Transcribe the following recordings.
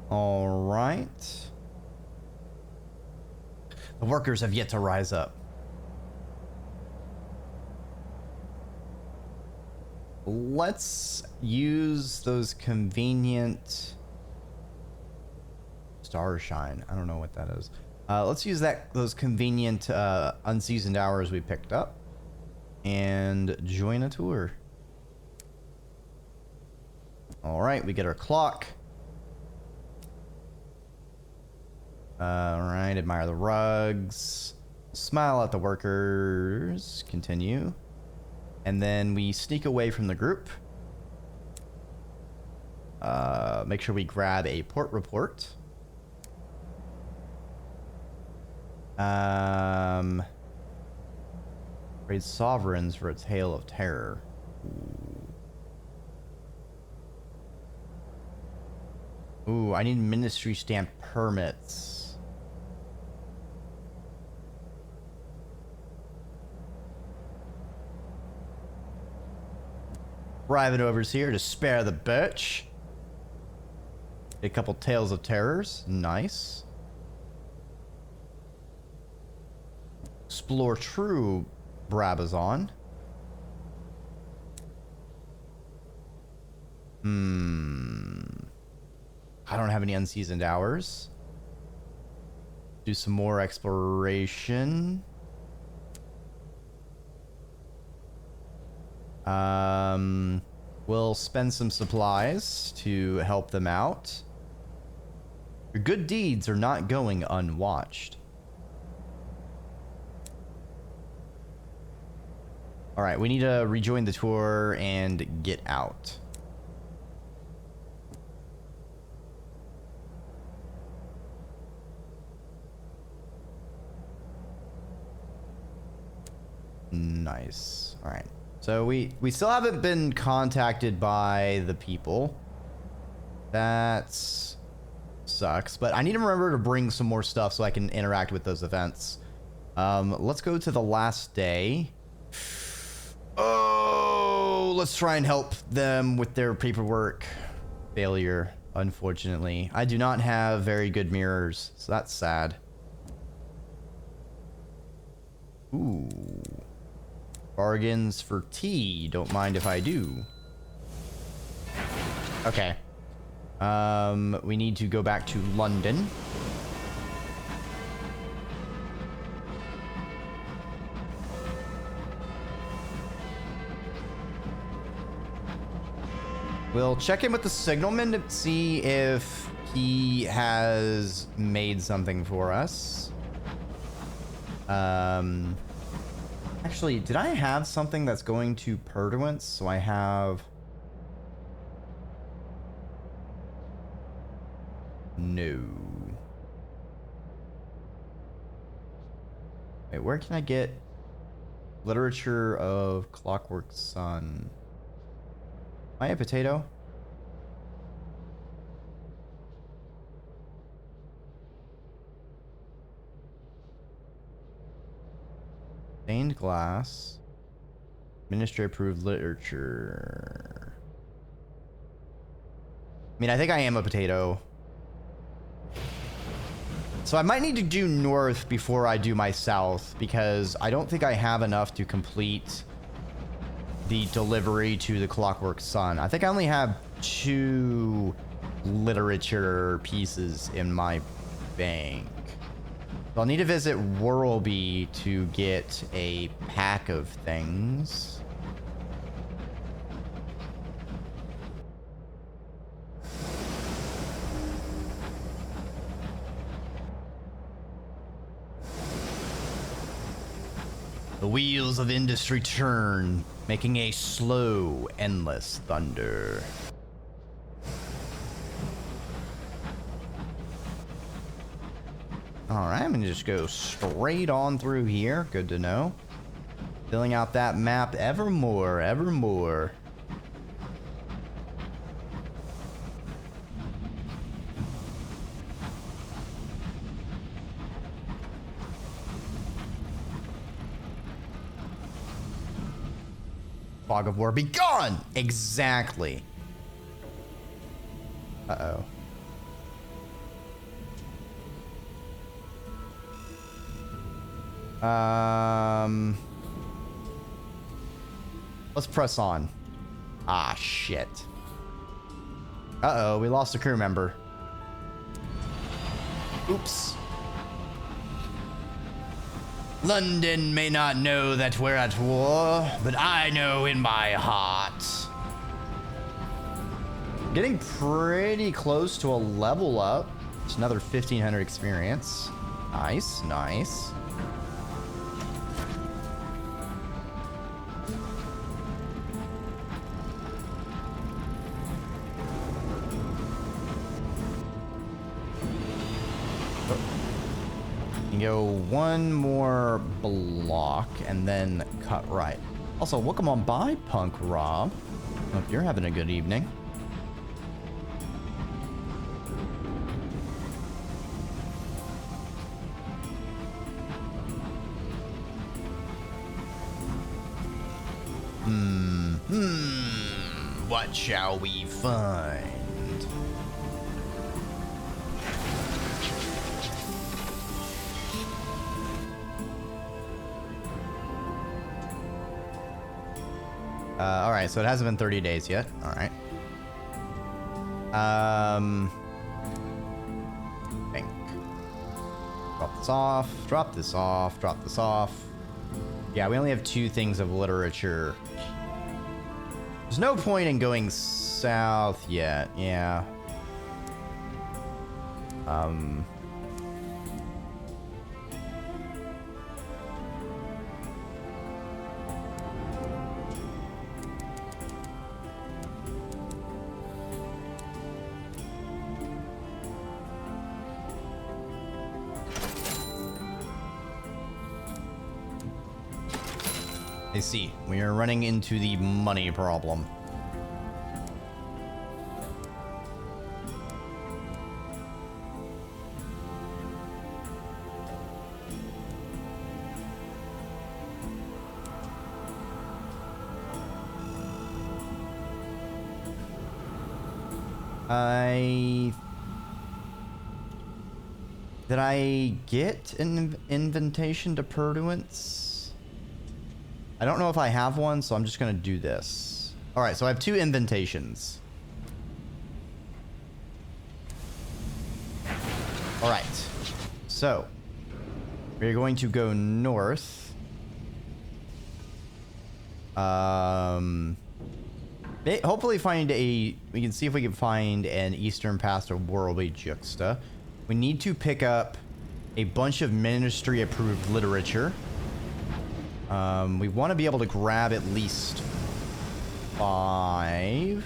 All right. The workers have yet to rise up. Let's use those convenient starshine. I don't know what that is. Let's use those convenient unseasoned hours we picked up and join a tour. All right, we get our clock. All right, admire the rugs. Smile at the workers. Continue. And then we sneak away from the group. Make sure we grab a port report. Raid sovereigns for a tale of terror. Ooh, I need ministry stamp permits. Private overseer to spare the birch. A couple tales of terrors. Nice. Explore true Brabazon. I don't have any unseasoned hours. Do some more exploration. We'll spend some supplies to help them out. Your good deeds are not going unwatched. All right, we need to rejoin the tour and get out. Nice. All right. So we still haven't been contacted by the people. That sucks, but I need to remember to bring some more stuff so I can interact with those events. Let's go to the last day. Oh, let's try and help them with their paperwork. Failure, unfortunately. I do not have very good mirrors, so that's sad. Ooh. Bargains for tea. Don't mind if I do. Okay. We need to go back to London. We'll check in with the signalman to see if he has made something for us. Actually, did I have something that's going to Purduance? So I have... No. Wait, where can I get literature of Clockwork Sun? Am I a potato? Stained glass. Ministry approved literature. I mean, I think I am a potato. So I might need to do north before I do my south, because I don't think I have enough to complete the delivery to the Clockwork Sun. I think I only have 2 literature pieces in my bank. So I'll need to visit Whirlby to get a pack of things. The wheels of industry turn, making a slow, endless thunder. Alright, I'm gonna just go straight on through here. Good to know. Filling out that map ever more, ever more. Fog of war be gone! Exactly. Uh-oh. Let's press on. Ah, shit. Uh-oh, we lost a crew member. Oops. London may not know that we're at war, but I know in my heart. Getting pretty close to a level up. It's another 1,500 experience. Nice, nice. Go one more block and then cut right. Also, welcome on by, Punk Rob. Hope you're having a good evening. What shall we find? All right, so it hasn't been 30 days yet. All right. Think. Drop this off, drop this off, drop this off. Yeah, we only have 2 things of literature. There's no point in going south yet. Yeah. I see. We are running into the money problem. Did I get an invitation to Purduance? I don't know if I have one, so I'm just gonna do this. All right, so I have 2 invitations. All right, so we're going to go north. Hopefully find we can see if we can find an Eastern Pass to Worldly Juxta. We need to pick up a bunch of ministry approved literature. We want to be able to grab at least 5.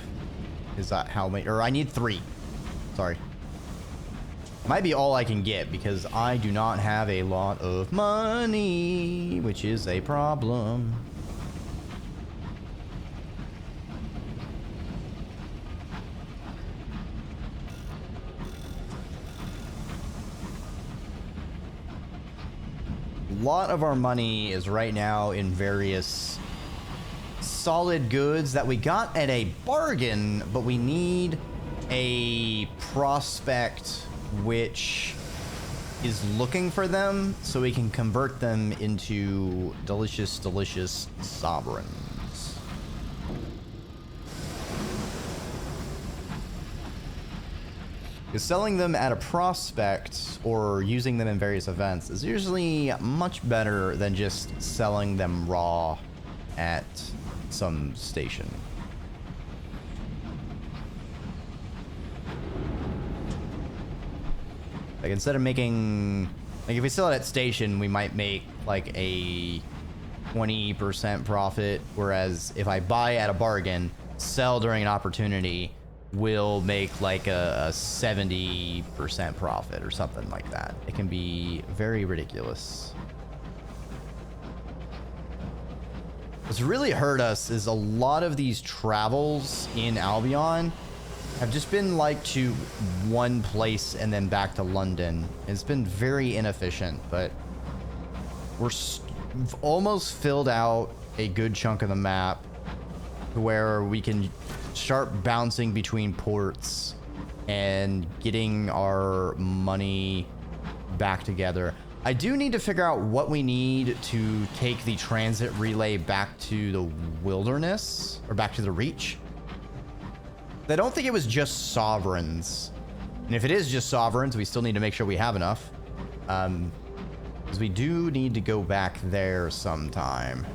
Is that how many? Or I need 3. Sorry. Might be all I can get because I do not have a lot of money, which is a problem. A lot of our money is right now in various solid goods that we got at a bargain, but we need a prospect which is looking for them so we can convert them into delicious, delicious sovereigns. Because selling them at a prospect or using them in various events is usually much better than just selling them raw at some station. Like instead of making, like if we sell it at station, we might make like a 20% profit. Whereas if I buy at a bargain, sell during an opportunity, will make like a 70% profit or something like that. It can be very ridiculous. What's really hurt us is a lot of these travels in Albion have just been like to one place and then back to London. It's been very inefficient, but we've almost filled out a good chunk of the map to where we can start bouncing between ports and getting our money back together. I do need to figure out what we need to take the transit relay back to the wilderness, or back to the Reach. I don't think it was just sovereigns. And if it is just sovereigns, we still need to make sure we have enough. Because we do need to go back there sometime.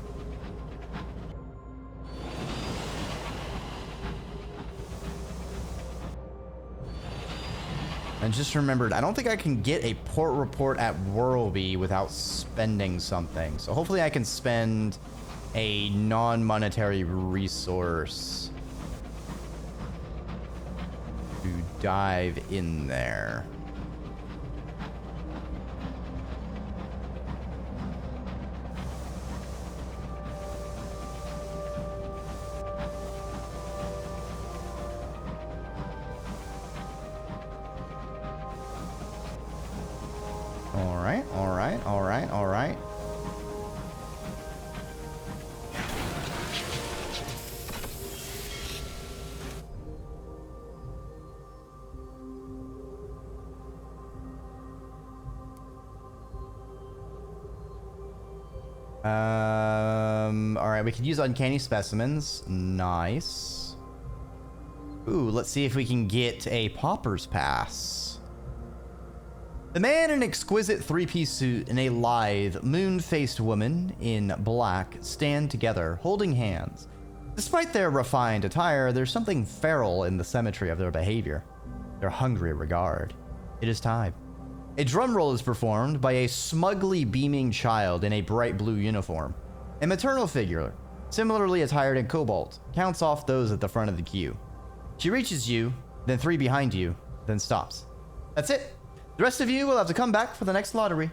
And just remembered, I don't think I can get a port report at Whirlby without spending something. So hopefully I can spend a non-monetary resource to dive in there. All right. All right, we could use uncanny specimens. Nice. Ooh, let's see if we can get a pauper's pass. The man in an exquisite three-piece suit and a lithe, moon-faced woman in black stand together, holding hands. Despite their refined attire, there's something feral in the symmetry of their behavior. Their hungry regard. It is time. A drum roll is performed by a smugly beaming child in a bright blue uniform. A maternal figure, similarly attired in cobalt, counts off those at the front of the queue. She reaches you, then 3 behind you, then stops. That's it. The rest of you will have to come back for the next lottery.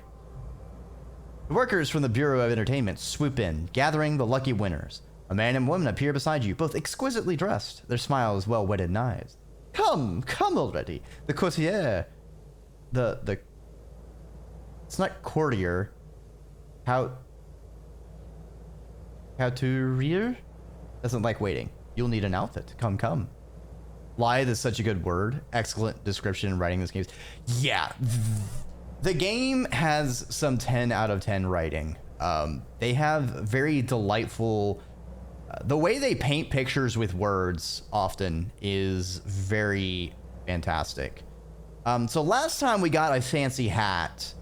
The workers from the Bureau of Entertainment swoop in, gathering the lucky winners. A man and woman appear beside you, both exquisitely dressed, their smiles well-wetted knives. Come already. The courtier... The... It's not courtier. Couturier? Doesn't like waiting. You'll need an outfit. Come. Lithe is such a good word. Excellent description in writing this game. Yeah. The game has some 10 out of 10 writing. They have very delightful... the way they paint pictures with words often is very fantastic. So last time we got a fancy hat.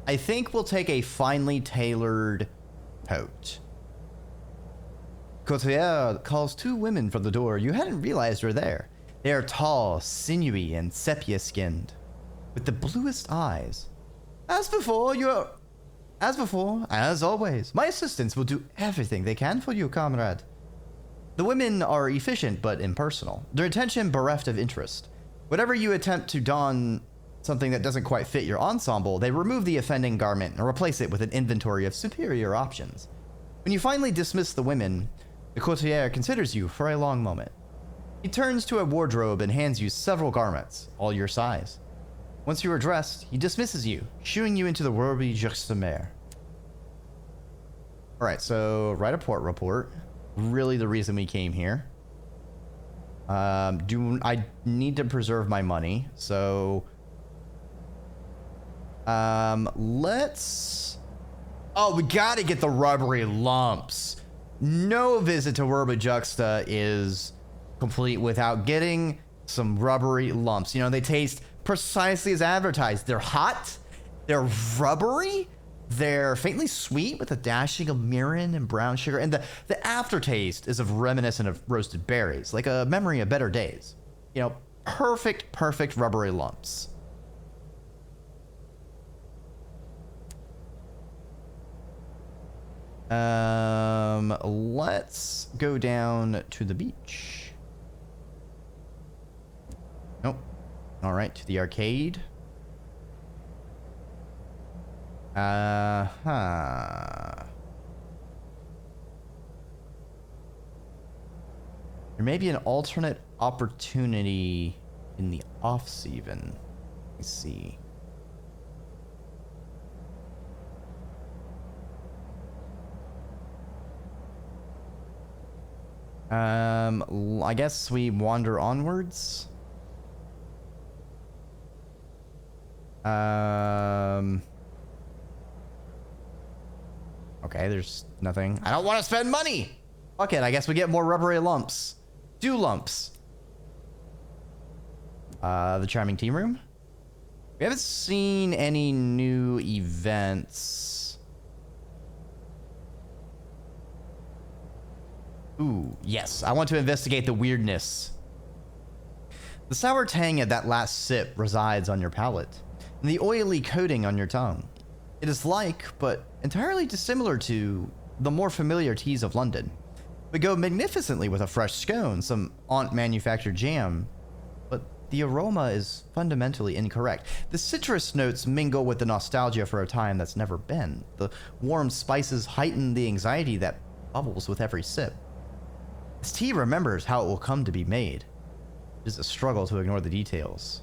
I think we'll take a finely tailored coat. Courtier calls 2 women from the door. You hadn't realized were there. They are tall, sinewy, and sepia-skinned, with the bluest eyes. As always, my assistants will do everything they can for you, comrade. The women are efficient but impersonal, their attention bereft of interest. Whenever you attempt to don something that doesn't quite fit your ensemble, they remove the offending garment and replace it with an inventory of superior options. When you finally dismiss the women, the courtier considers you for a long moment. He turns to a wardrobe and hands you several garments, all your size. Once you are dressed, he dismisses you, shooing you into the Whirlby Juxtamer. Alright, so write a port report. Really the reason we came here. I need to preserve my money, so... let's... Oh, we gotta get the rubbery lumps. No visit to Whirlby Juxta is complete without getting some rubbery lumps. You know, they taste precisely as advertised. They're hot, they're rubbery, they're faintly sweet with a dashing of mirin and brown sugar, and the aftertaste is reminiscent of roasted berries, like a memory of better days. You know, perfect rubbery lumps. Let's go down to the beach. Nope. All right, to the arcade. There may be an alternate opportunity in the off-season. Let me see. I guess we wander onwards. Okay, there's nothing. I don't want to spend money. Fuck it, I guess we get more rubbery lumps. Dew lumps. The charming team room. We haven't seen any new events. Ooh, yes. I want to investigate the weirdness. The sour tang of that last sip resides on your palate, and the oily coating on your tongue. It is like, but entirely dissimilar to, the more familiar teas of London. But go magnificently with a fresh scone, some aunt-manufactured jam. But the aroma is fundamentally incorrect. The citrus notes mingle with the nostalgia for a time that's never been. The warm spices heighten the anxiety that bubbles with every sip. This tea remembers how it will come to be made. It is a struggle to ignore the details.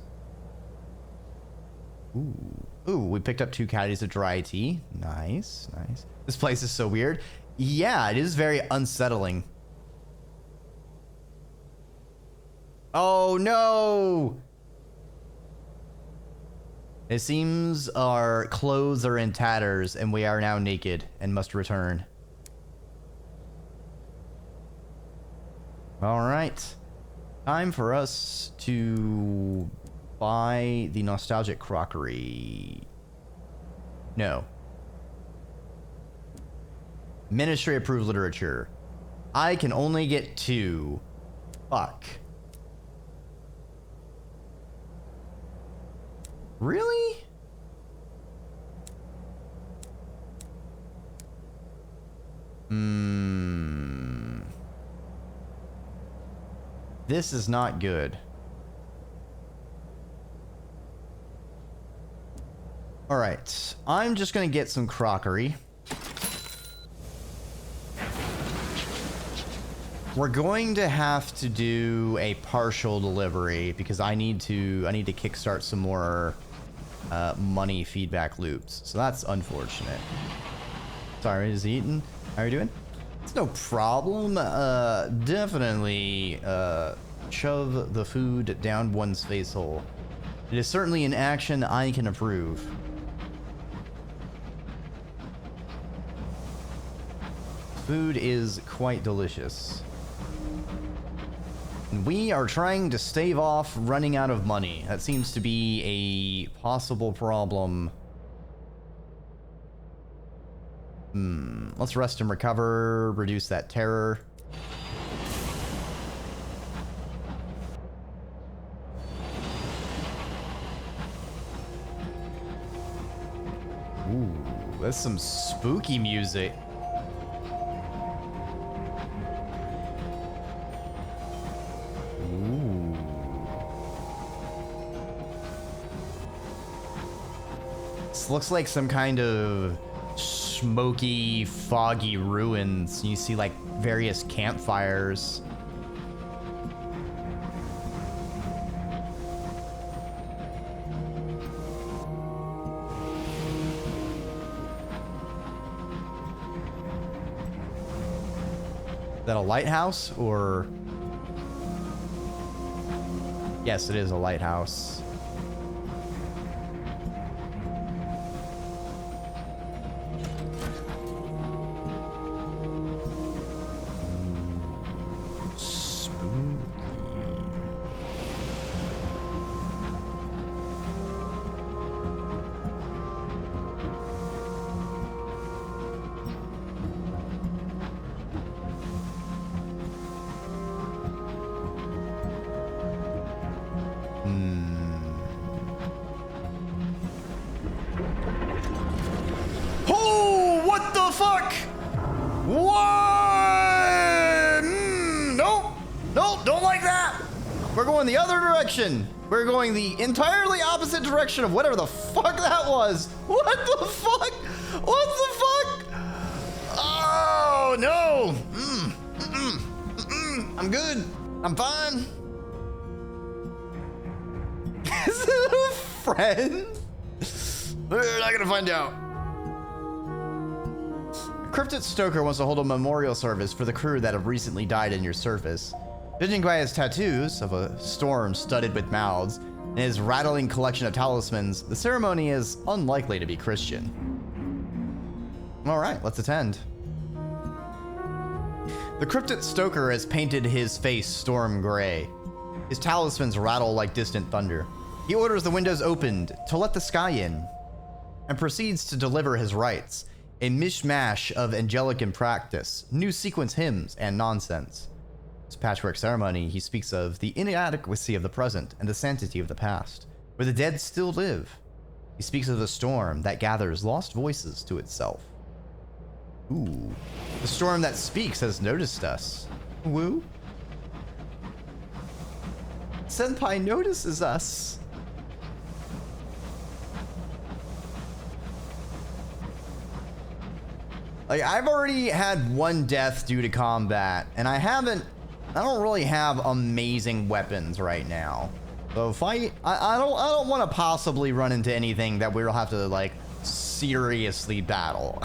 Ooh, we picked up 2 caddies of dry tea. Nice, nice. This place is so weird. Yeah, it is very unsettling. Oh no! It seems our clothes are in tatters and we are now naked and must return. All right. Time for us to buy the nostalgic crockery. No. Ministry approved literature. I can only get 2. Fuck. Really? This is not good. All right, I'm just gonna get some crockery. We're going to have to do a partial delivery because I need to kickstart some more money feedback loops. So that's unfortunate. Sorry, is he eating? How are you doing? It's no problem. Definitely shove the food down one's face hole. It is certainly an action I can approve. Food is quite delicious. And we are trying to stave off running out of money. That seems to be a possible problem. Let's rest and recover, reduce that terror. Ooh, that's some spooky music. Ooh. This looks like some kind of smoky, foggy ruins. You see like various campfires. Is that a lighthouse or? Yes, it is a lighthouse. Oh, what the fuck? What? Nope. Nope, don't like that. We're going the other direction. We're going the entirely opposite direction of whatever the fuck that was. What the fuck? What the fuck? Oh, no. I'm good. I'm fine. Is it a friend? We're not gonna find out. Cryptid Stoker wants to hold a memorial service for the crew that have recently died in your service. Judging by his tattoos of a storm studded with mouths and his rattling collection of talismans, the ceremony is unlikely to be Christian. All right, let's attend. The Cryptid Stoker has painted his face storm gray. His talismans rattle like distant thunder. He orders the windows opened to let the sky in and proceeds to deliver his rites, a mishmash of angelic practice, new sequence hymns, and nonsense. This patchwork ceremony, he speaks of the inadequacy of the present and the sanctity of the past, where the dead still live. He speaks of the storm that gathers lost voices to itself. Ooh. The storm that speaks has noticed us. Woo? Senpai notices us. Like, I've already had one death due to combat, and I don't really have amazing weapons right now. So I don't want to possibly run into anything that we'll have to, like, seriously battle.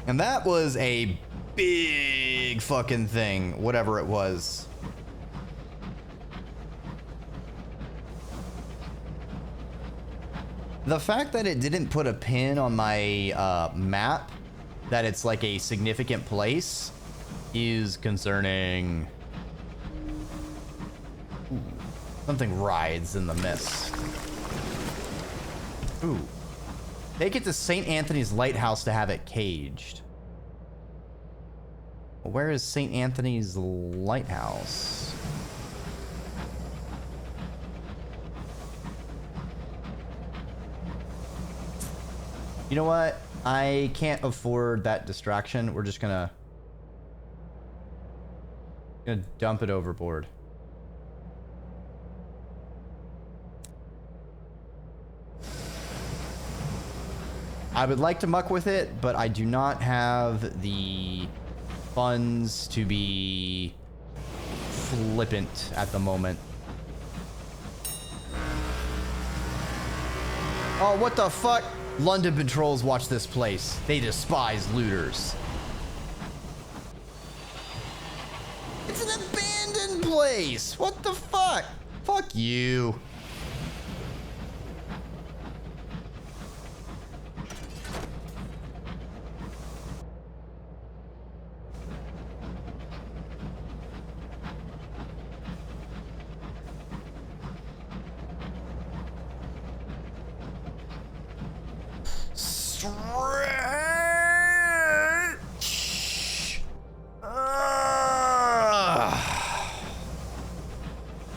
And that was a big fucking thing, whatever it was. The fact that it didn't put a pin on my map, that it's like a significant place, is concerning. Ooh, something rides in the mist. Ooh. Take it to St. Anthony's Lighthouse to have it caged. Where is St. Anthony's Lighthouse? You know what? I can't afford that distraction. We're just gonna dump it overboard. I would like to muck with it, but I do not have the funds to be flippant at the moment. Oh, what the fuck? London patrols watch this place. They despise looters. It's an abandoned place. What the fuck? Fuck you.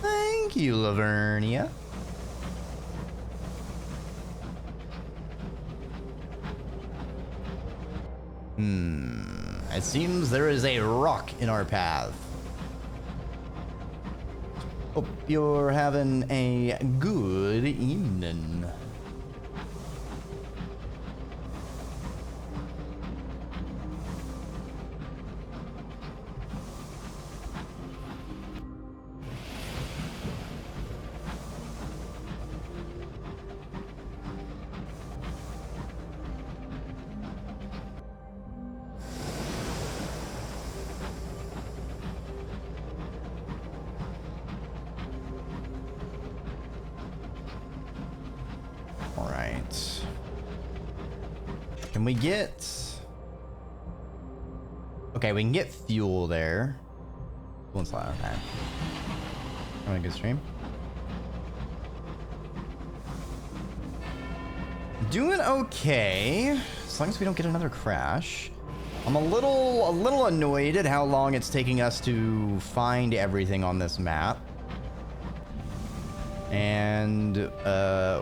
Thank you, Lavernia. It seems there is a rock in our path. Hope you're having a good evening. Can we get... Okay, we can get fuel there. Fuel and slide, okay. Having a good stream. Doing okay, as long as we don't get another crash. I'm a little annoyed at how long it's taking us to find everything on this map. And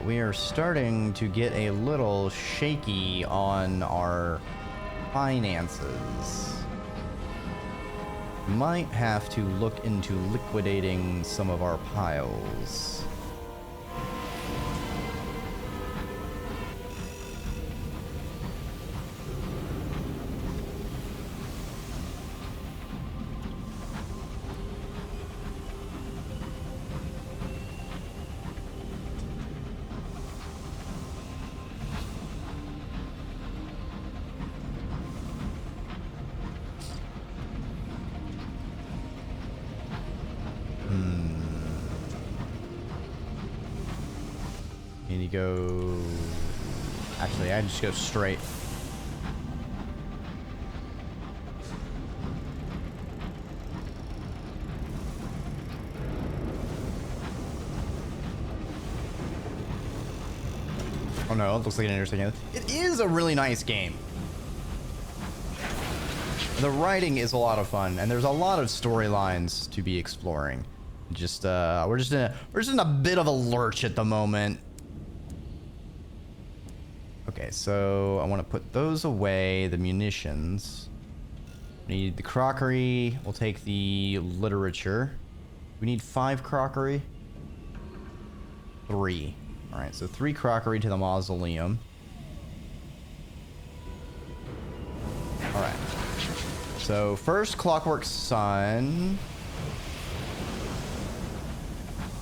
we are starting to get a little shaky on our finances. Might have to look into liquidating some of our piles. Need to go... Actually, I just go straight. Oh no, it looks like an interesting game. It is a really nice game. The writing is a lot of fun, and there's a lot of storylines to be exploring. Just we're just in a bit of a lurch at the moment. Okay, so I want to put those away, the munitions. We need the crockery. We'll take the literature. We need 5 crockery. 3. All right, so 3 crockery to the mausoleum. All right. So first, Clockwork Sun.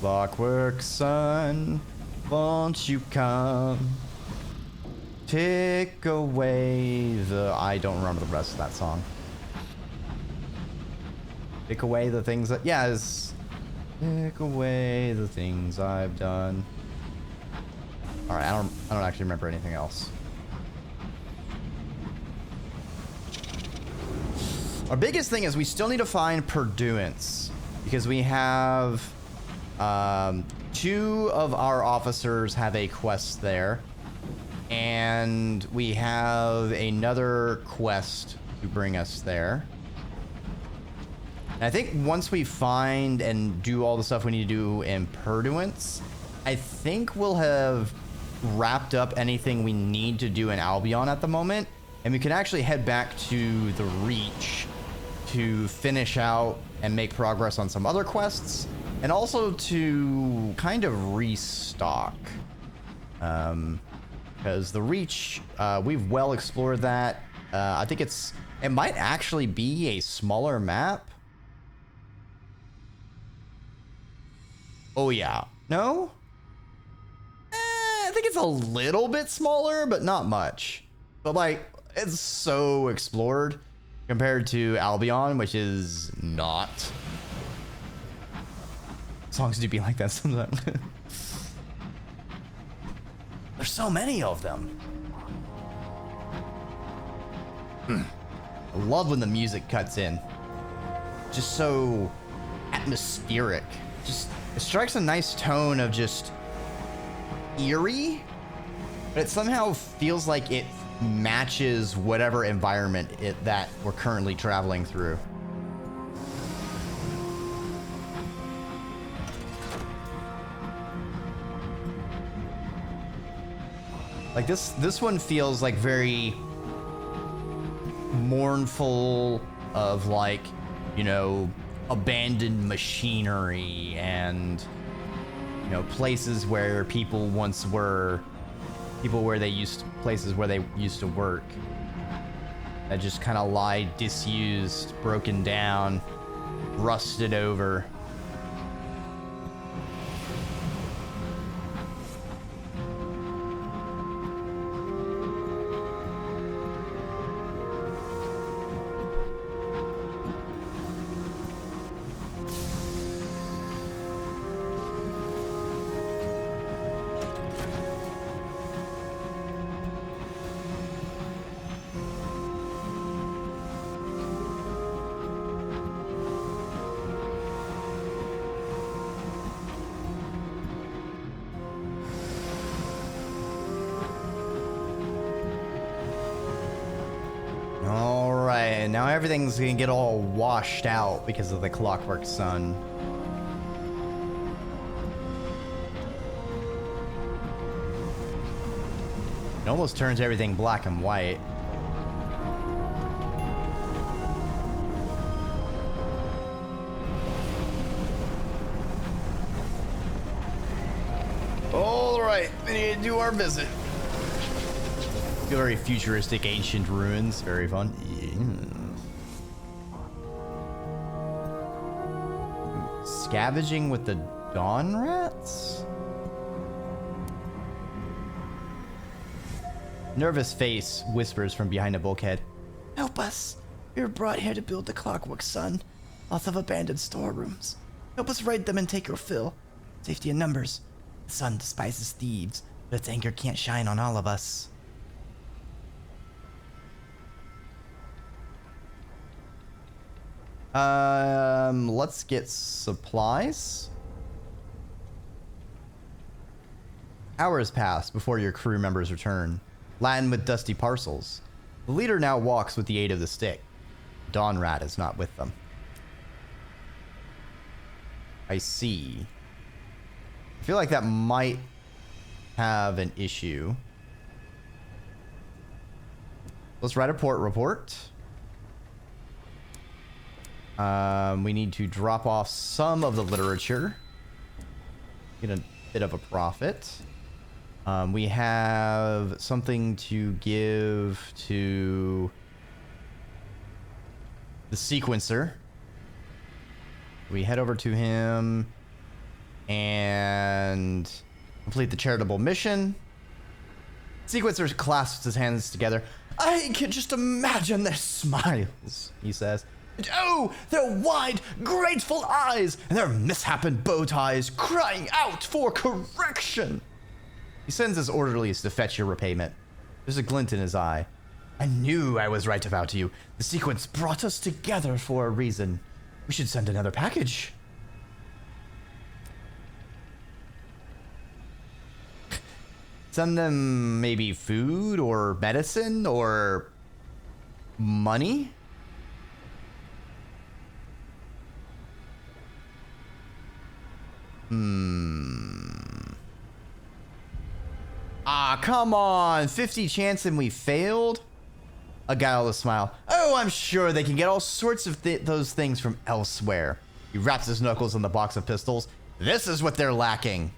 Clockwork Sun, won't you come? Take away the... I don't remember the rest of that song. Take away the things that... Yes. Take away the things I've done. All right, I don't actually remember anything else. Our biggest thing is we still need to find Purduance, because we have 2 of our officers have a quest there, and we have another quest to bring us there. And I think once we find and do all the stuff we need to do in Purduance, I think we'll have wrapped up anything we need to do in Albion at the moment, and we can actually head back to the Reach to finish out and make progress on some other quests, and also to kind of restock. Because the Reach, we've well explored that. I think it might actually be a smaller map. Oh yeah. No? I think it's a little bit smaller, but not much. But like, it's so explored compared to Albion, which is not. Songs do be like that sometimes. There's so many of them. I love when the music cuts in. Just so atmospheric. Just, it strikes a nice tone of just eerie, but it somehow feels like it matches whatever environment that we're currently traveling through. Like this one feels like very mournful, of like, you know, abandoned machinery and, you know, places where people once were, places where they used to work that just kind of lie disused, broken down, rusted over. Now everything's gonna get all washed out because of the Clockwork Sun. It almost turns everything black and white. All right, we need to do our visit. Very futuristic ancient ruins, very fun. Yeah. Scavenging with the dawn rats? Nervous face whispers from behind a bulkhead. Help us. We were brought here to build the Clockwork Sun. Lots of abandoned storerooms. Help us raid them and take your fill. Safety in numbers. The sun despises thieves. But its anger can't shine on all of us. Let's get supplies. Hours pass before your crew members return, laden with dusty parcels. The leader now walks with the aid of the stick. Dawn Rat is not with them. I see. I feel like that might have an issue. Let's write a port report. We need to drop off some of the literature. Get a bit of a profit. We have something to give to the sequencer. We head over to him and complete the charitable mission. Sequencer clasps his hands together. I can just imagine their smiles, he says. And oh, their wide, grateful eyes and their misshapen bow ties crying out for correction. He sends his orderlies to fetch your repayment. There's a glint in his eye. I knew I was right about you. The sequence brought us together for a reason. We should send another package. Send them maybe food or medicine or money? Ah, come on. 50 chance and we failed? A guileless smile. Oh, I'm sure they can get all sorts of those things from elsewhere. He wraps his knuckles in the box of pistols. This is what they're lacking.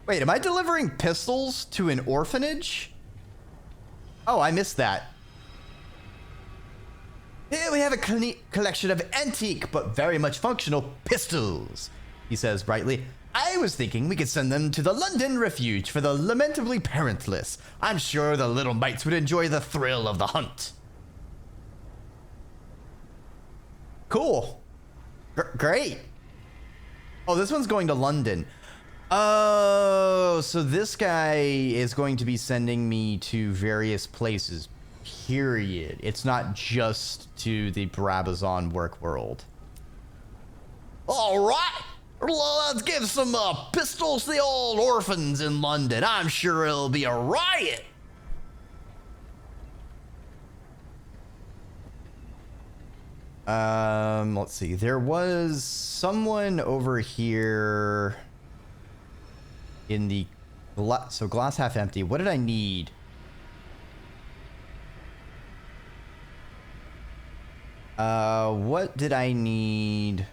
Wait, am I delivering pistols to an orphanage? Oh, I missed that. Here we have a collection of antique but very much functional pistols, he says brightly. I was thinking we could send them to the London Refuge for the lamentably parentless. I'm sure the little mites would enjoy the thrill of the hunt. Cool. Great. Oh, this one's going to London. Oh, so this guy is going to be sending me to various places, period. It's not just to the Brabazon work world. All right. Let's give some pistols to the old orphans in London. I'm sure it'll be a riot. Let's see. There was someone over here in the so glass half empty. What did I need? What did I need?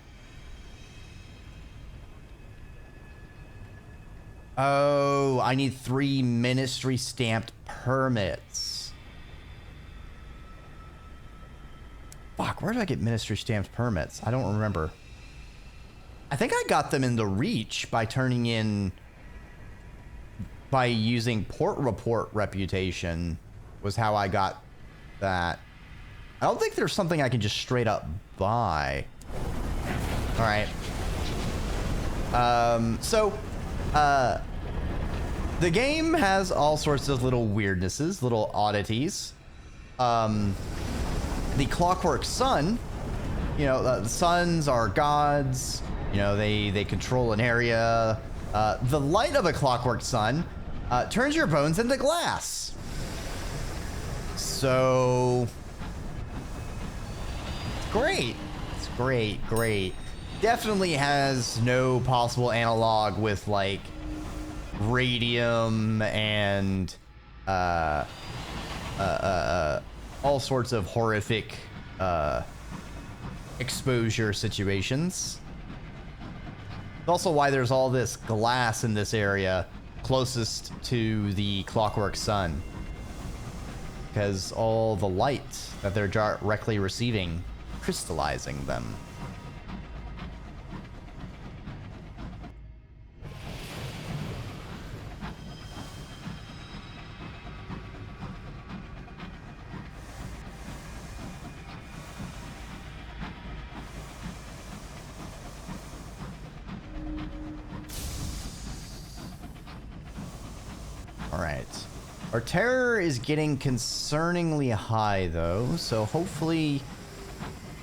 Oh, I need 3 ministry stamped permits. Fuck, where did I get ministry stamped permits? I don't remember. I think I got them in the Reach by turning in... by using port report reputation was how I got that. I don't think there's something I can just straight up buy. All right. The game has all sorts of little weirdnesses, little oddities. The Clockwork Sun, you know, the suns are gods. You know, they control an area. The light of a Clockwork Sun turns your bones into glass. So, it's great. It's great. Definitely has no possible analog with like radium and all sorts of horrific exposure situations. It's also why there's all this glass in this area closest to the Clockwork Sun, because all the light that they're directly receiving, crystallizing them. All right. Our terror is getting concerningly high, though, so hopefully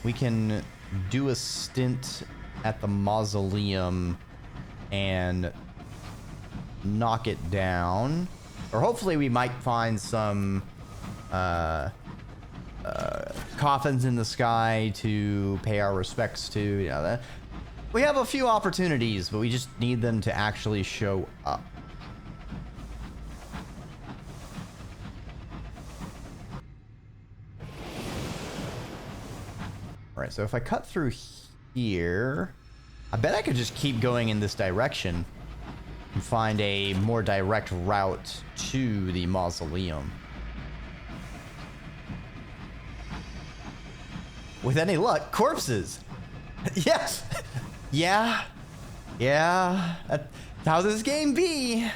we can do a stint at the mausoleum and knock it down. Or hopefully we might find some coffins in the sky to pay our respects to. You know, we have a few opportunities, but we just need them to actually show up. All right, so if I cut through here, I bet I could just keep going in this direction and find a more direct route to the mausoleum. With any luck, corpses. Yes. Yeah. Yeah. That's how this game be.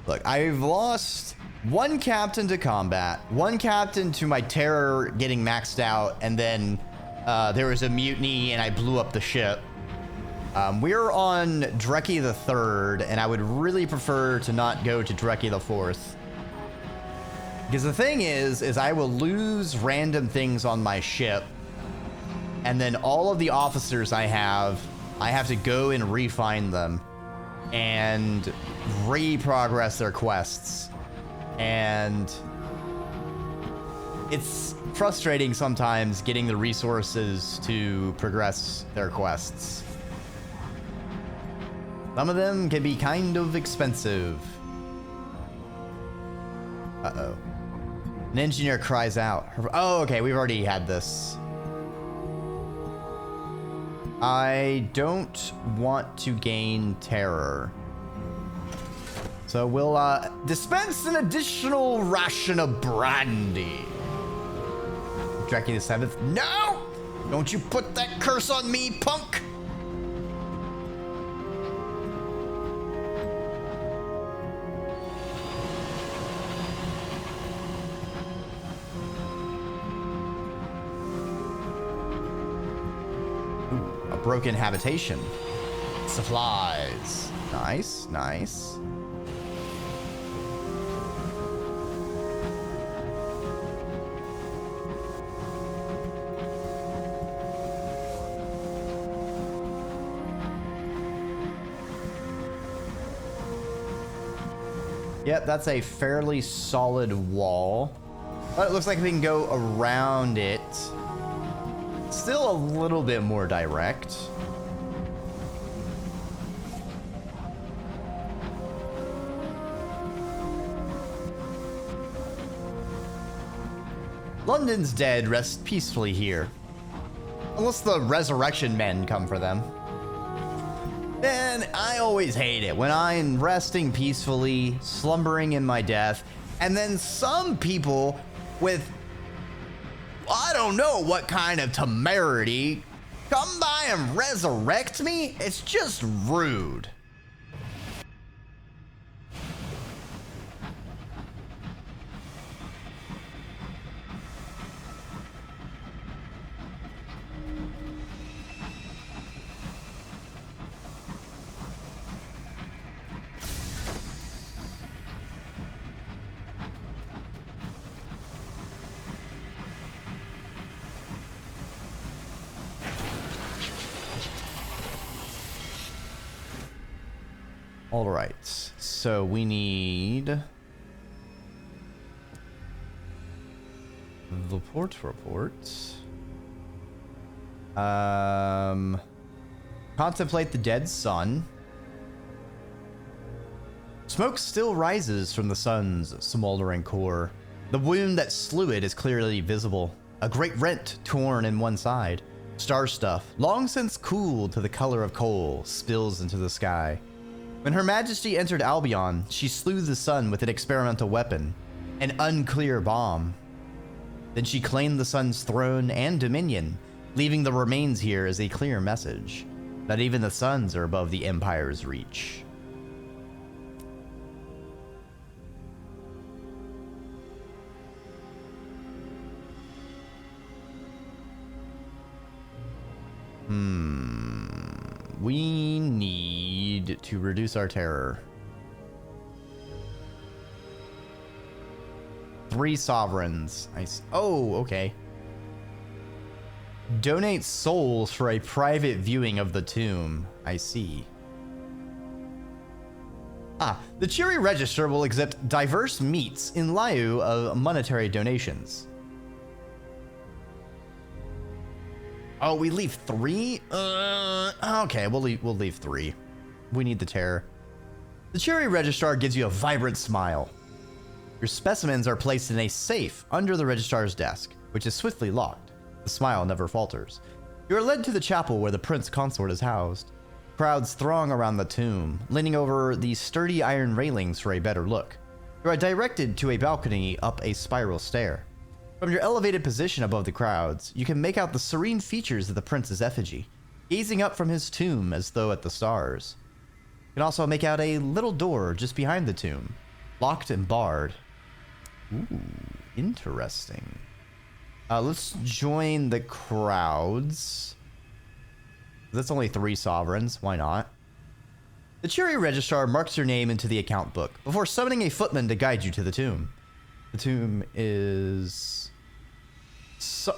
Look, I've lost one captain to combat, one captain to my terror getting maxed out, and then there was a mutiny and I blew up the ship. We're on Dreki the 3rd, and I would really prefer to not go to Dreki the 4th. Because the thing is I will lose random things on my ship, and then all of the officers I have to go and re-find them and re-progress their quests. And it's frustrating sometimes getting the resources to progress their quests. Some of them can be kind of expensive. Uh-oh. An engineer cries out. Oh, okay, we've already had this. I don't want to gain terror. So we'll dispense an additional ration of brandy. Dreki the 7th. No! Don't you put that curse on me, punk! Ooh, a broken habitation. Supplies. Nice, nice. Yep, that's a fairly solid wall. But it looks like we can go around it. Still a little bit more direct. London's dead rest peacefully here. Unless the resurrection men come for them. Man, I always hate it when I'm resting peacefully, slumbering in my death, and then some people with, I don't know what kind of temerity, come by and resurrect me. It's just rude. All right, so we need the port report. Contemplate the dead sun. Smoke still rises from the sun's smoldering core. The wound that slew it is clearly visible. A great rent torn in one side. Star stuff, long since cooled to the color of coal, spills into the sky. When Her Majesty entered Albion, she slew the sun with an experimental weapon, an unclear bomb. Then she claimed the sun's throne and dominion, leaving the remains here as a clear message that even the suns are above the Empire's reach. we need to reduce our terror. 3 sovereigns. Oh, okay. Donate souls for a private viewing of the tomb. I see. The Cheery Register will accept diverse meats in lieu of monetary donations. Oh, we leave 3? Okay, we'll leave 3. We need the terror. The Cheery Registrar gives you a vibrant smile. Your specimens are placed in a safe under the Registrar's desk, which is swiftly locked. The smile never falters. You are led to the chapel where the Prince Consort is housed. Crowds throng around the tomb, leaning over the sturdy iron railings for a better look. You are directed to a balcony up a spiral stair. From your elevated position above the crowds, you can make out the serene features of the prince's effigy, gazing up from his tomb as though at the stars. You can also make out a little door just behind the tomb, locked and barred. Ooh, interesting. Let's join the crowds. That's only 3 sovereigns. Why not? The Cheery Registrar marks your name into the account book before summoning a footman to guide you to the tomb. The tomb is...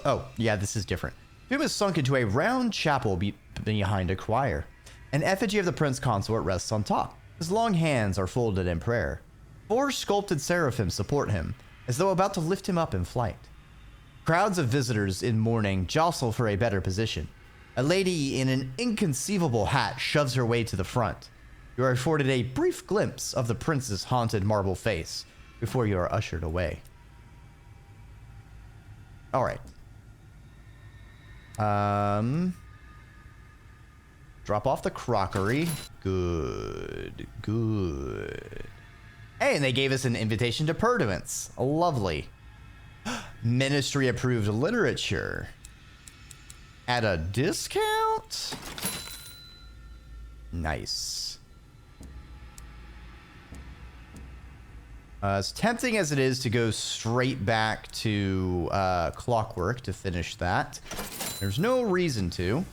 oh, yeah, this is different. The tomb is sunk into a round chapel behind a choir. An effigy of the Prince Consort rests on top. His long hands are folded in prayer. 4 sculpted seraphim support him, as though about to lift him up in flight. Crowds of visitors in mourning jostle for a better position. A lady in an inconceivable hat shoves her way to the front. You are afforded a brief glimpse of the prince's haunted marble face before you are ushered away. All right. Drop off the crockery. Good. Good. Hey, and they gave us an invitation to Purduance. Lovely. Ministry approved literature. At a discount? Nice. As tempting as it is to go straight back to Clockwork to finish that, there's no reason to.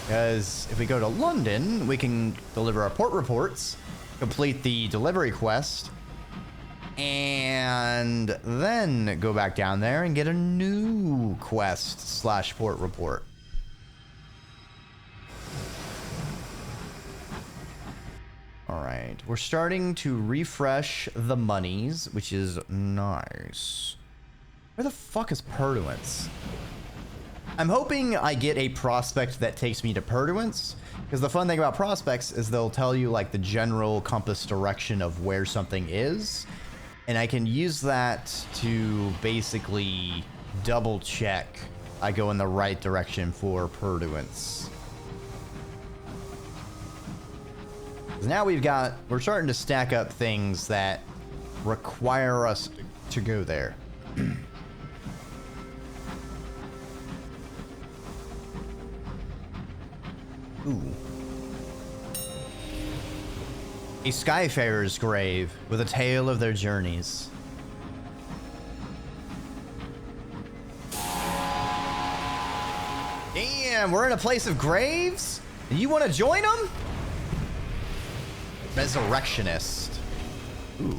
Because if we go to London, we can deliver our port reports, complete the delivery quest, and then go back down there and get a new quest / port report. All right, we're starting to refresh the monies, which is nice. Where the fuck is Purduance? I'm hoping I get a prospect that takes me to Purduance, because the fun thing about prospects is they'll tell you like the general compass direction of where something is, and I can use that to basically double check I go in the right direction for Purduance. Now we're starting to stack up things that require us to go there. Ooh. A Skyfarer's grave with a tale of their journeys. Damn, we're in a place of graves? And you want to join them? Resurrectionist. Ooh.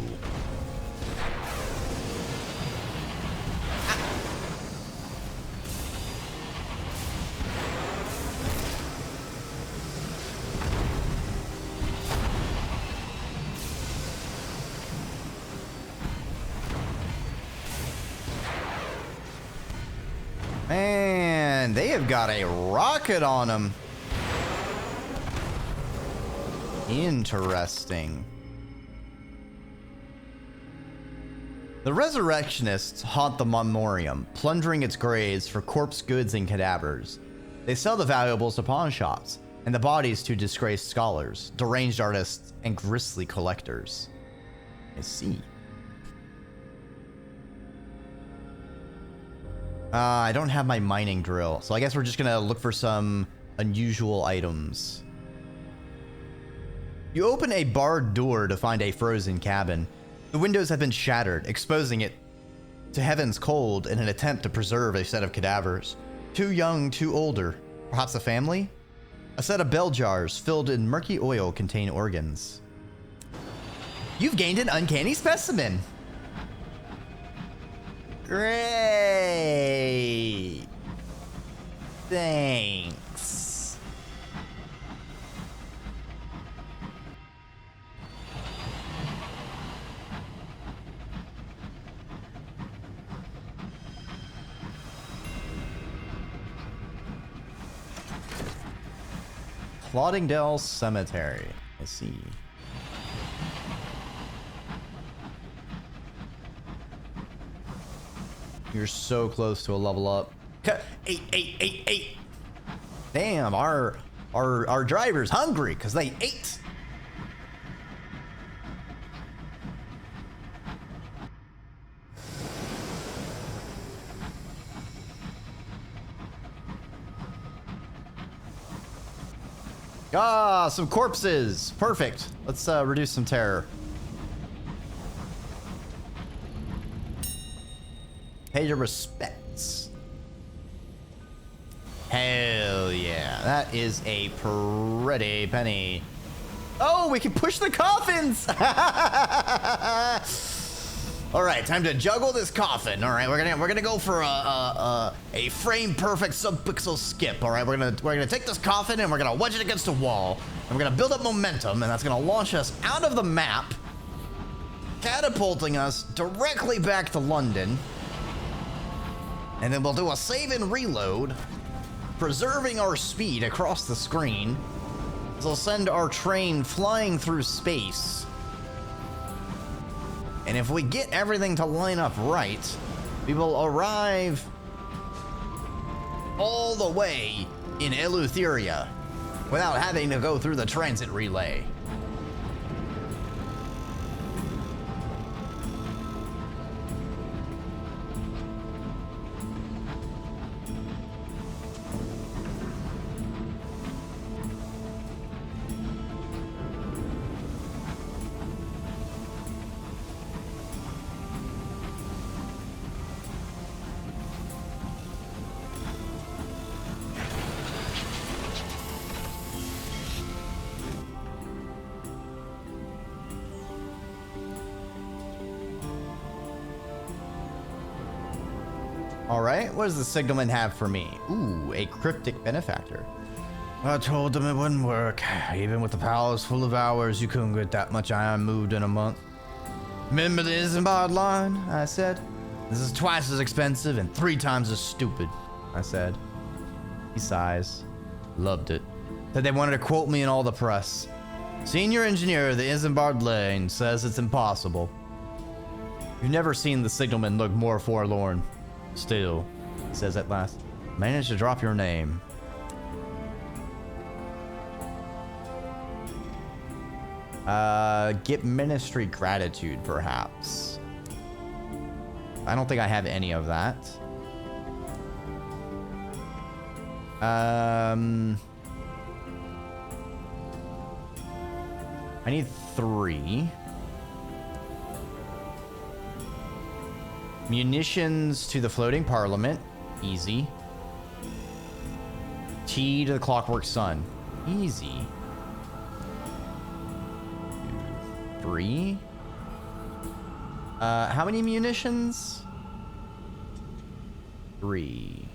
Man, they have got a rocket on them. Interesting. The Resurrectionists haunt the Memoriam, plundering its graves for corpse goods and cadavers. They sell the valuables to pawn shops, and the bodies to disgraced scholars, deranged artists, and grisly collectors. I see. I don't have my mining drill, so I guess we're just gonna look for some unusual items. You open a barred door to find a frozen cabin. The windows have been shattered, exposing it to heaven's cold in an attempt to preserve a set of cadavers. Too young, too older. Perhaps a family? A set of bell jars filled in murky oil contain organs. You've gained an uncanny specimen. Great. Thanks. Ploddingdale Cemetery. I see. You're so close to a level up. 8. Damn, our driver's hungry because they ate. Ah, some corpses. Perfect. Let's reduce some terror. Pay your respects. Hell yeah. That is a pretty penny. Oh, we can push the coffins. All right, time to juggle this coffin. All right, we're gonna go for a frame perfect sub-pixel skip. All right, we're gonna take this coffin and we're gonna wedge it against a wall. And we're gonna build up momentum, and that's gonna launch us out of the map, catapulting us directly back to London. And then we'll do a save and reload, preserving our speed across the screen. This will send our train flying through space. And if we get everything to line up right, we will arrive all the way in Eleutheria without having to go through the transit relay. All right, what does the signalman have for me? Ooh, a cryptic benefactor. I told them it wouldn't work. Even with the palace full of hours, you couldn't get that much iron moved in a month. Remember the Isambard line? I said. This is twice as expensive and 3 times as stupid, I said. He sighs. Loved it. Said they wanted to quote me in all the press. Senior engineer of the Isambard line says it's impossible. You've never seen the signalman look more forlorn. Still, he says at last, managed to drop your name. Get ministry gratitude, perhaps. I don't think I have any of that. I need 3. Munitions to the floating parliament. Easy. Tea to the clockwork sun. Easy. 3. How many munitions? 3.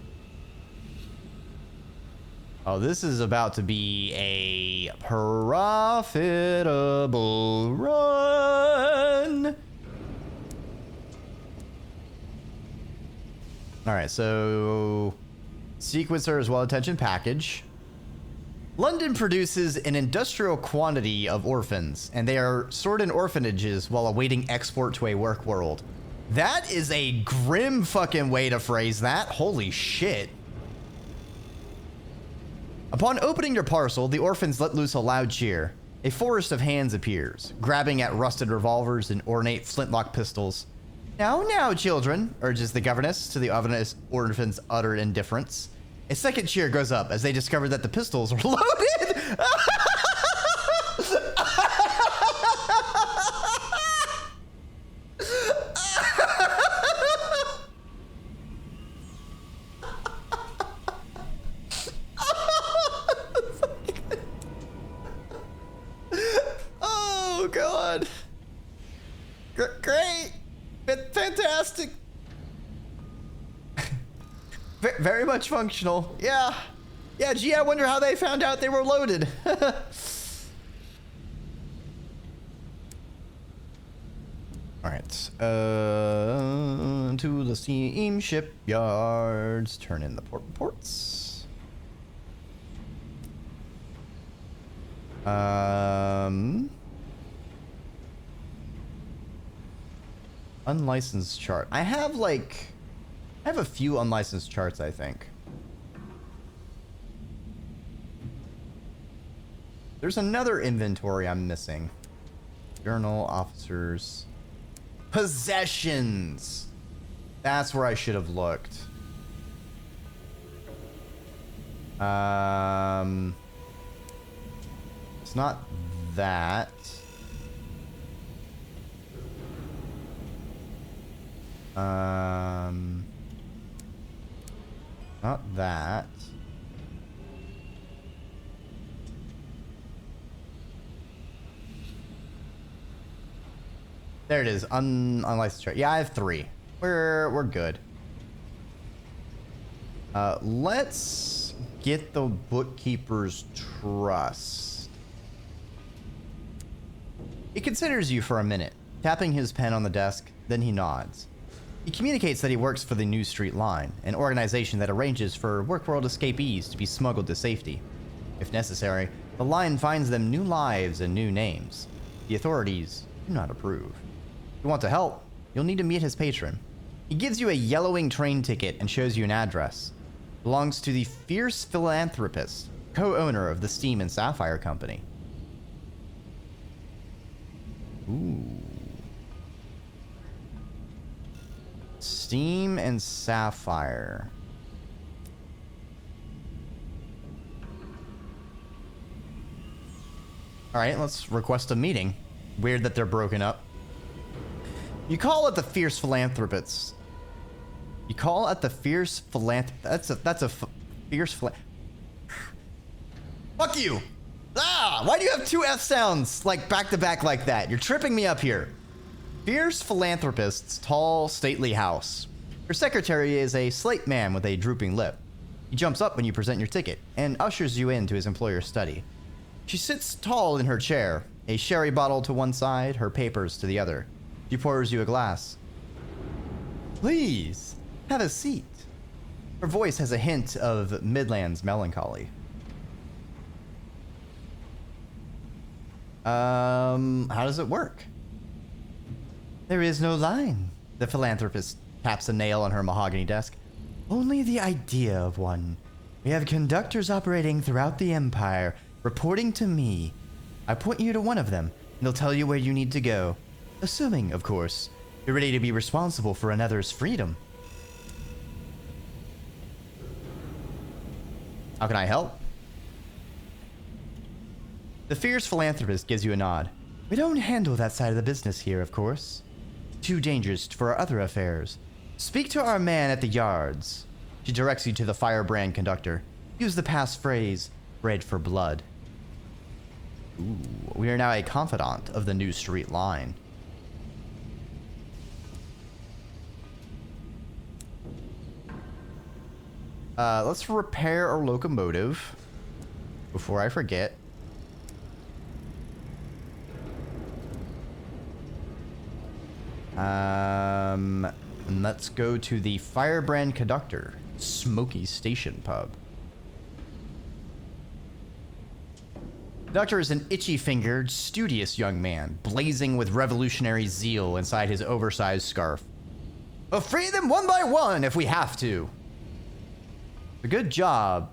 Oh, this is about to be a profitable run. All right, so sequencer is well-attention package. London produces an industrial quantity of orphans, and they are stored in orphanages while awaiting export to a work world. That is a grim fucking way to phrase that. Holy shit. Upon opening your parcel, the orphans let loose a loud cheer. A forest of hands appears, grabbing at rusted revolvers and ornate flintlock pistols. Now, now, children, urges the governess to the orphans' utter indifference. A second cheer goes up as they discover that the pistols are loaded. God. Great. Fantastic. Very much functional. Yeah. Yeah, gee, I wonder how they found out they were loaded. Alright. To the steam shipyards. Turn in the port reports. Unlicensed chart. I have a few unlicensed charts, I think. There's another inventory I'm missing. Journal, officers, possessions. That's where I should have looked. It's not that. Not that. There it is. Unlicensed chart. Yeah, I have 3. We're good. Let's get the bookkeeper's trust. He considers you for a minute, tapping his pen on the desk, then he nods. He communicates that he works for the New Street Line, an organization that arranges for Workworld escapees to be smuggled to safety. If necessary, the line finds them new lives and new names. The authorities do not approve. If you want to help, you'll need to meet his patron. He gives you a yellowing train ticket and shows you an address. It belongs to the Fierce Philanthropist, co-owner of the Steam and Sapphire Company. Ooh. Steam and Sapphire. Alright, let's request a meeting. Weird that they're broken up. You call it the Fierce Philanthropists. You call it the Fierce Philanthropist. That's a Fierce Philanthropist. Fuck you! Ah! Why do you have 2 F sounds like back to back like that? You're tripping me up here. Fierce Philanthropist's tall, stately house. Her secretary is a slate man with a drooping lip. He jumps up when you present your ticket and ushers you into his employer's study. She sits tall in her chair, a sherry bottle to one side, her papers to the other. She pours you a glass. Please, have a seat. Her voice has a hint of Midland's melancholy. How does it work? There is no line. The philanthropist taps a nail on her mahogany desk. Only the idea of one. We have conductors operating throughout the Empire, reporting to me. I point you to one of them, and they'll tell you where you need to go. Assuming, of course, you're ready to be responsible for another's freedom. How can I help? The Fierce Philanthropist gives you a nod. We don't handle that side of the business here, of course. Too dangerous for our other affairs. Speak to our man at the yards. She directs you to the firebrand conductor. Use the passphrase, bread for blood. Ooh, we are now a confidant of the New Street Line. Let's repair our locomotive before I forget. And let's go to the Firebrand Conductor, Smoky Station Pub. Conductor is an itchy-fingered, studious young man, blazing with revolutionary zeal inside his oversized scarf. We'll free them one by one if we have to. A good job.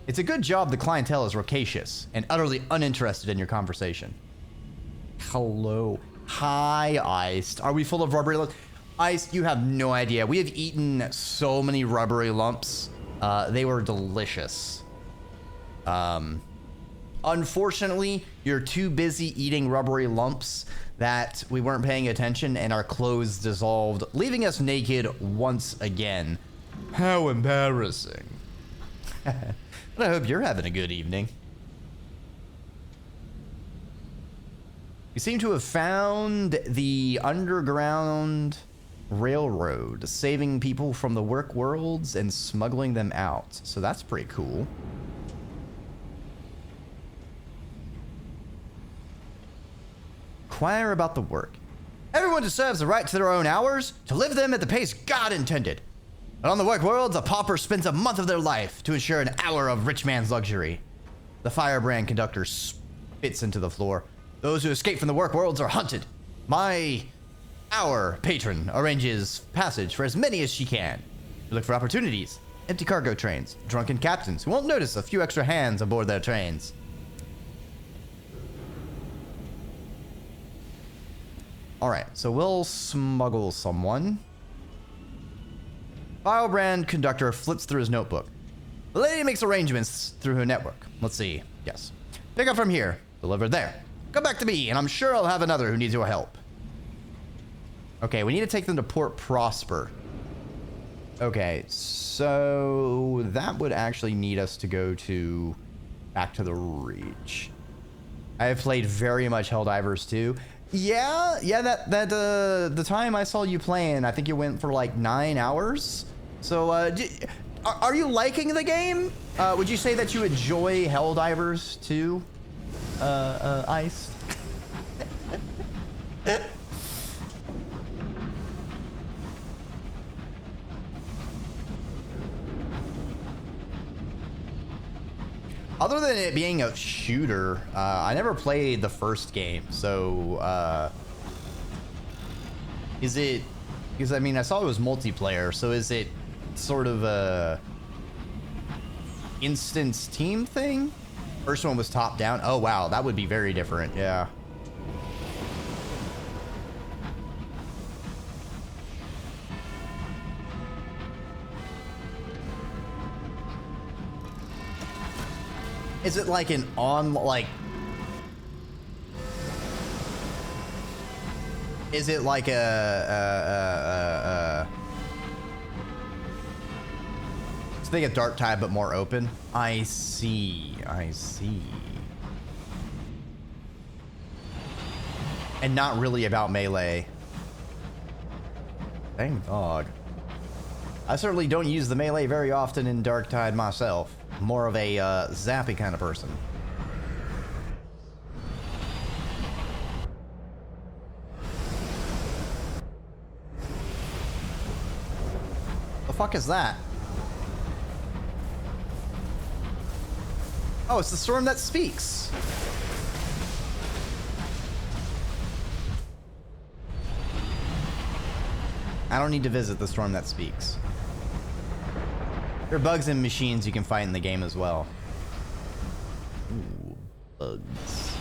It's a good job the clientele is rapacious and utterly uninterested in your conversation. Hello. Hi, Iced. Are we full of rubbery lumps? Iced, you have no idea. We have eaten so many rubbery lumps. They were delicious. Unfortunately, you're too busy eating rubbery lumps that we weren't paying attention and our clothes dissolved, leaving us naked once again. How embarrassing. But I hope you're having a good evening. We seem to have found the underground railroad, saving people from the work worlds and smuggling them out. So that's pretty cool. Inquire about the work. Everyone deserves the right to their own hours, to live them at the pace God intended. But on the work worlds, a pauper spends a month of their life to ensure an hour of rich man's luxury. The firebrand conductor spits into the floor. Those who escape from the work worlds are hunted. Our patron arranges passage for as many as she can. We look for opportunities. Empty cargo trains, drunken captains who won't notice a few extra hands aboard their trains. All right, so we'll smuggle someone. Firebrand conductor flips through his notebook. The lady makes arrangements through her network. Let's see. Yes. Pick up from here. Deliver there. Come back to me, and I'm sure I'll have another who needs your help. Okay, we need to take them to Port Prosper. Okay, so that would actually need us to go to back to the Reach. I have played very much Helldivers 2. Yeah, the time I saw you playing, I think you went for like 9 hours. So, are you liking the game? Would you say that you enjoy Helldivers 2? Iced? Other than it being a shooter, I never played the first game, so is it, because I mean I saw it was multiplayer, so is it sort of a instance team thing? First one was top down. Oh wow, that would be very different. Yeah. Is it like an is it like it's like a Dark Tide but more open? I see. And not really about melee. Dang dog. I certainly don't use the melee very often in Dark Tide myself. More of a zappy kind of person. The fuck is that? Oh, it's the storm that speaks. I don't need to visit the storm that speaks. There are bugs and machines you can fight in the game as well. Ooh, bugs.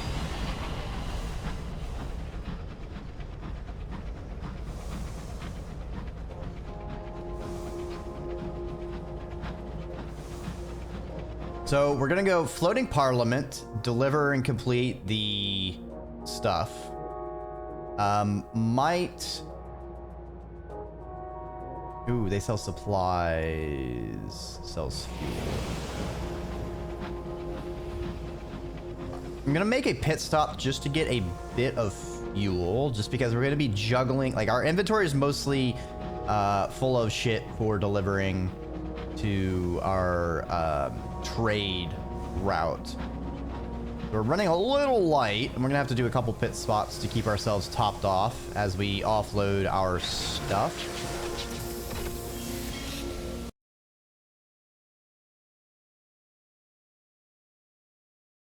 So we're gonna go floating parliament, deliver and complete the stuff. Ooh, they sell supplies, sells fuel. I'm gonna make a pit stop just to get a bit of fuel, just because we're gonna be juggling, like our inventory is mostly full of shit for delivering to our trade route. We're running a little light, and we're gonna have to do a couple pit spots to keep ourselves topped off as we offload our stuff.